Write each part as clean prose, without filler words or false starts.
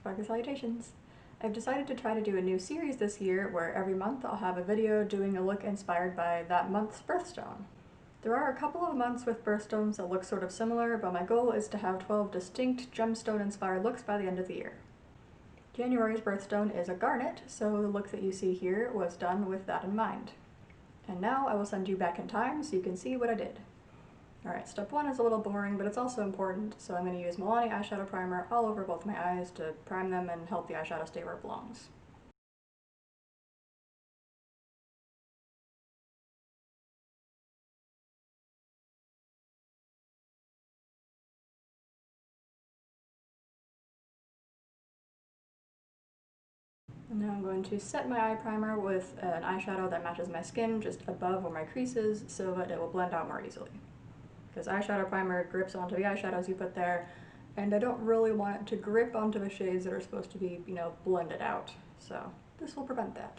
Froggy salutations! I've decided to try to do a new series this year where every month I'll have a video doing a look inspired by that month's birthstone. There are a couple of months with birthstones that look sort of similar, but my goal is to have 12 distinct gemstone-inspired looks by the end of the year. January's birthstone is a garnet, so the look that you see here was done with that in mind. And now I will send you back in time so you can see what I did. Alright, step 1 is a little boring, but it's also important, so I'm going to use Maniology eyeshadow primer all over both my eyes to prime them and help the eyeshadow stay where it belongs. And now I'm going to set my eye primer with an eyeshadow that matches my skin just above where my crease is so that it will blend out more easily. Because eyeshadow primer grips onto the eyeshadows you put there, and I don't really want it to grip onto the shades that are supposed to be, blended out. So this will prevent that.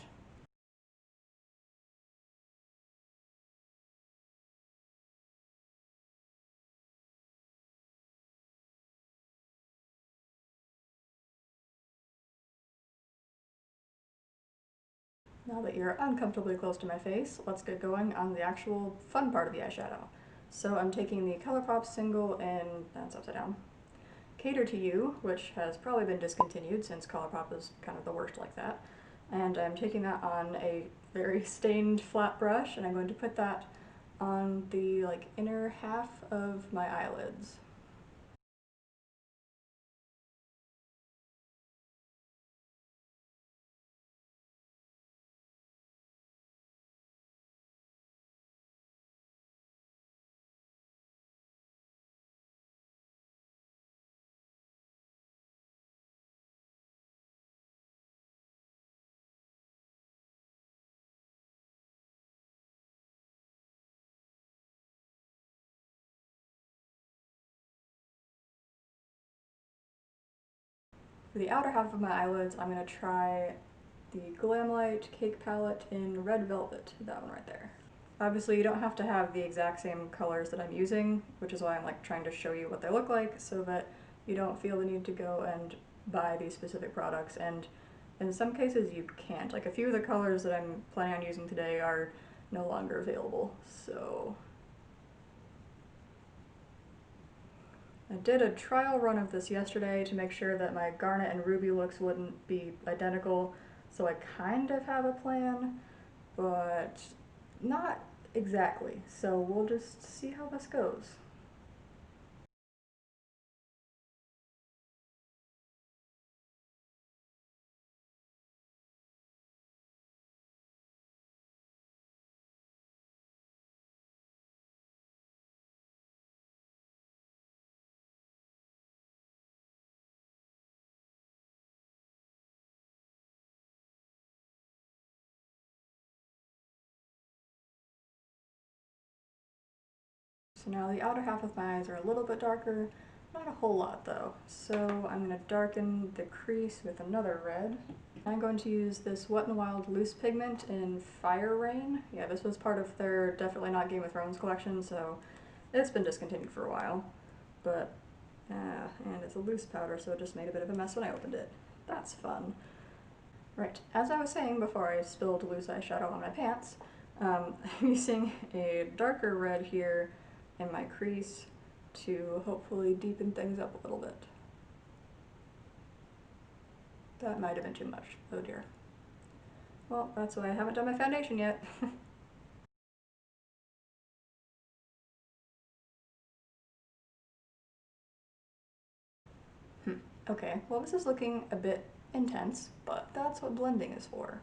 Now that you're uncomfortably close to my face, let's get going on the actual fun part of the eyeshadow. So I'm taking the ColourPop single in, that's upside down, Cater to You, which has probably been discontinued since ColourPop is kind of the worst like that. And I'm taking that on a very stained flat brush, and I'm going to put that on the inner half of my eyelids. For the outer half of my eyelids, I'm going to try the Glamlight Cake Palette in Red Velvet, that one right there. Obviously you don't have to have the exact same colors that I'm using, which is why I'm trying to show you what they look like so that you don't feel the need to go and buy these specific products, and in some cases you can't. A few of the colors that I'm planning on using today are no longer available, so I did a trial run of this yesterday to make sure that my Garnet and Ruby looks wouldn't be identical, so I kind of have a plan, but not exactly, so we'll just see how this goes. So now the outer half of my eyes are a little bit darker, not a whole lot though. So I'm going to darken the crease with another red. I'm going to use this Wet n Wild loose pigment in Fire Rain. Yeah, this was part of their Definitely Not Game of Thrones collection, so it's been discontinued for a while. But, and it's a loose powder, so it just made a bit of a mess when I opened it. That's fun. Right, as I was saying before I spilled loose eyeshadow on my pants, I'm using a darker red here in my crease to hopefully deepen things up a little bit. That might have been too much. Oh dear. Well, that's why I haven't done my foundation yet. Okay, well this is looking a bit intense, but that's what blending is for.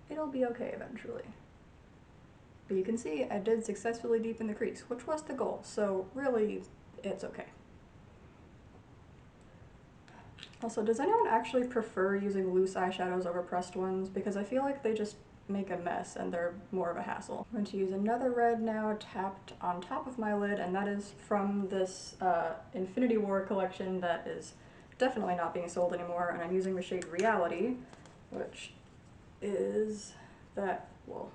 It'll be okay eventually. But you can see I did successfully deepen the crease, which was the goal, so really, it's okay. Also, does anyone actually prefer using loose eyeshadows over pressed ones? Because I feel like they just make a mess and they're more of a hassle. I'm going to use another red now tapped on top of my lid, and that is from this Infinity War collection that is definitely not being sold anymore, and I'm using the shade Reality, which is that, well,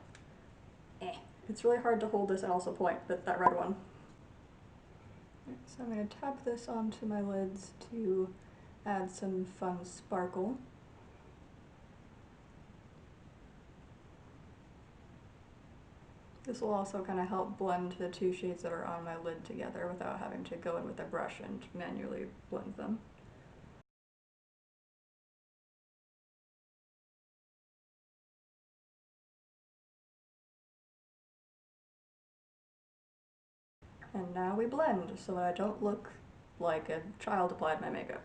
It's really hard to hold this and also point, but that red one. So I'm going to tap this onto my lids to add some fun sparkle. This will also kind of help blend the two shades that are on my lid together without having to go in with a brush and manually blend them. And now we blend so that I don't look like a child applied my makeup.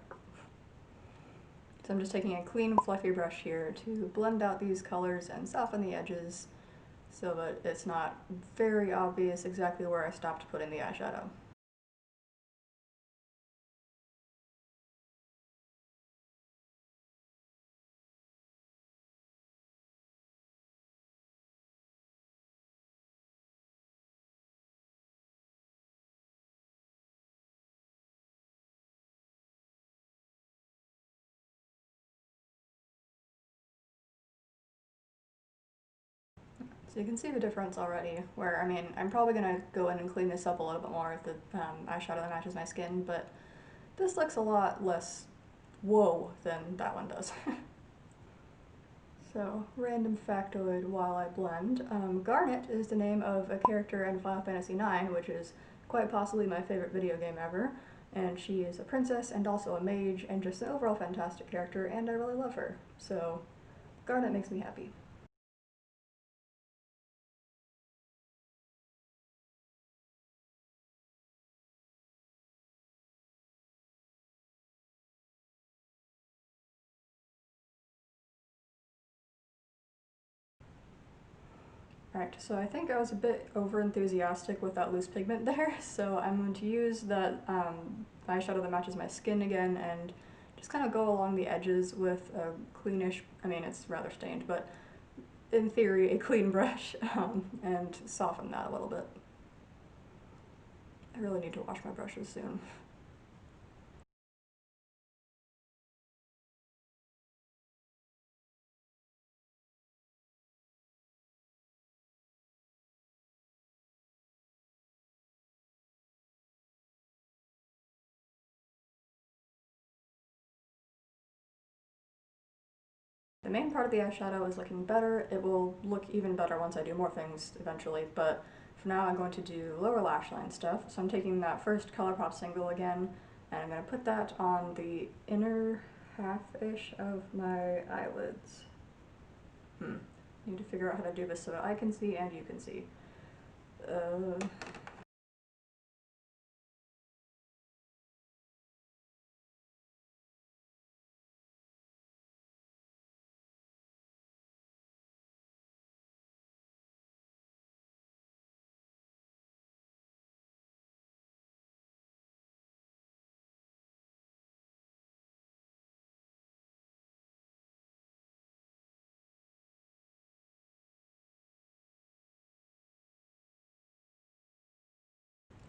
So I'm just taking a clean fluffy brush here to blend out these colors and soften the edges so that it's not very obvious exactly where I stopped putting the eyeshadow. So you can see the difference already, where, I mean, I'm probably going to go in and clean this up a little bit more with the eyeshadow that matches my skin, but this looks a lot less whoa than that one does. So, random factoid while I blend. Garnet is the name of a character in Final Fantasy IX, which is quite possibly my favorite video game ever, and she is a princess and also a mage and just an overall fantastic character, and I really love her. So, Garnet makes me happy. Alright, so I think I was a bit over enthusiastic with that loose pigment there, so I'm going to use that eyeshadow that matches my skin again and just kind of go along the edges with a cleanish, I mean it's rather stained, but in theory a clean brush, and soften that a little bit. I really need to wash my brushes soon. The main part of the eyeshadow is looking better. It will look even better once I do more things eventually, but for now I'm going to do lower lash line stuff. So I'm taking that first ColourPop single again, and I'm going to put that on the inner half-ish of my eyelids. Need to figure out how to do this so that I can see and you can see.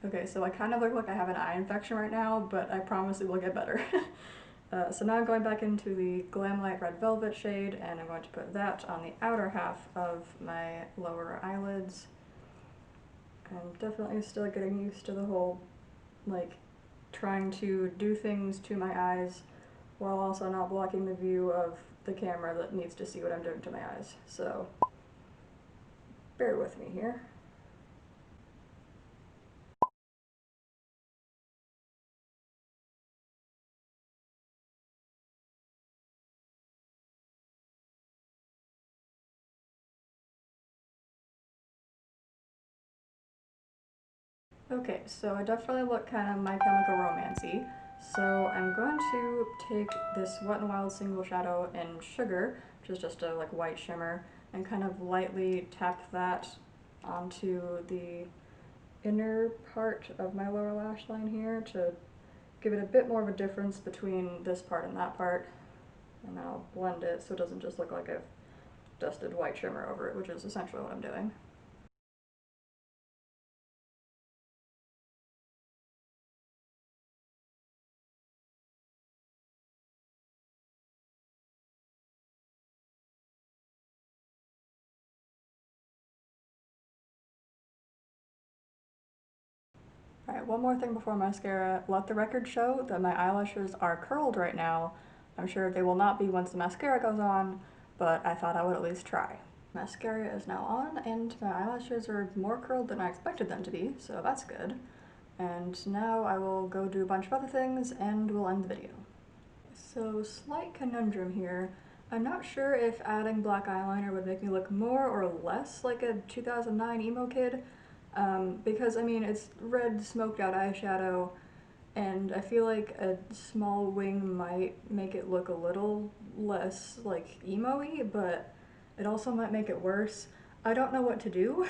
Okay, so I kind of look like I have an eye infection right now, but I promise it will get better. So now I'm going back into the Glamlight Red Velvet shade, and I'm going to put that on the outer half of my lower eyelids. I'm definitely still getting used to the whole, like, trying to do things to my eyes while also not blocking the view of the camera that needs to see what I'm doing to my eyes. So, bear with me here. Okay, so I definitely look kind of My Chemical Romance-y. So I'm going to take this Wet n Wild single shadow in Sugar, which is just a like white shimmer, and kind of lightly tap that onto the inner part of my lower lash line here to give it a bit more of a difference between this part and that part. And then I'll blend it so it doesn't just look like I've dusted white shimmer over it, which is essentially what I'm doing. Alright, one more thing before mascara. Let the record show that my eyelashes are curled right now. I'm sure they will not be once the mascara goes on, but I thought I would at least try. Mascara is now on, and my eyelashes are more curled than I expected them to be, so that's good. And now I will go do a bunch of other things, and we'll end the video. So, slight conundrum here. I'm not sure if adding black eyeliner would make me look more or less like a 2009 emo kid, because, I mean, it's red smoked out eyeshadow, and I feel like a small wing might make it look a little less, like, emo-y, but it also might make it worse. I don't know what to do,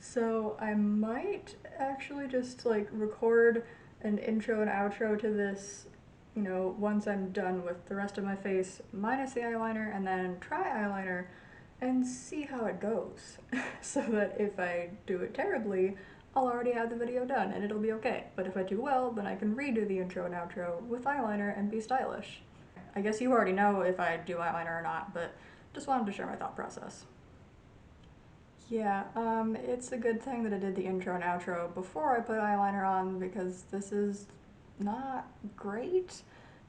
so I might actually just, like, record an intro and outro to this, you know, once I'm done with the rest of my face, minus the eyeliner, and then try eyeliner and see how it goes. So that if I do it terribly, I'll already have the video done and it'll be okay. But if I do well, then I can redo the intro and outro with eyeliner and be stylish. I guess you already know if I do eyeliner or not, but just wanted to share my thought process. Yeah, it's a good thing that I did the intro and outro before I put eyeliner on because this is not great.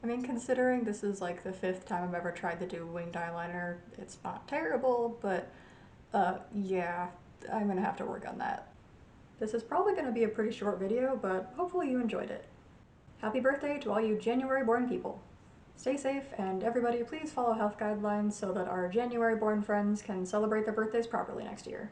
I mean, considering this is like the 5th time I've ever tried to do winged eyeliner, it's not terrible, but yeah, I'm gonna have to work on that. This is probably gonna be a pretty short video, but hopefully you enjoyed it. Happy birthday to all you January-born people. Stay safe, and everybody please follow health guidelines so that our January-born friends can celebrate their birthdays properly next year.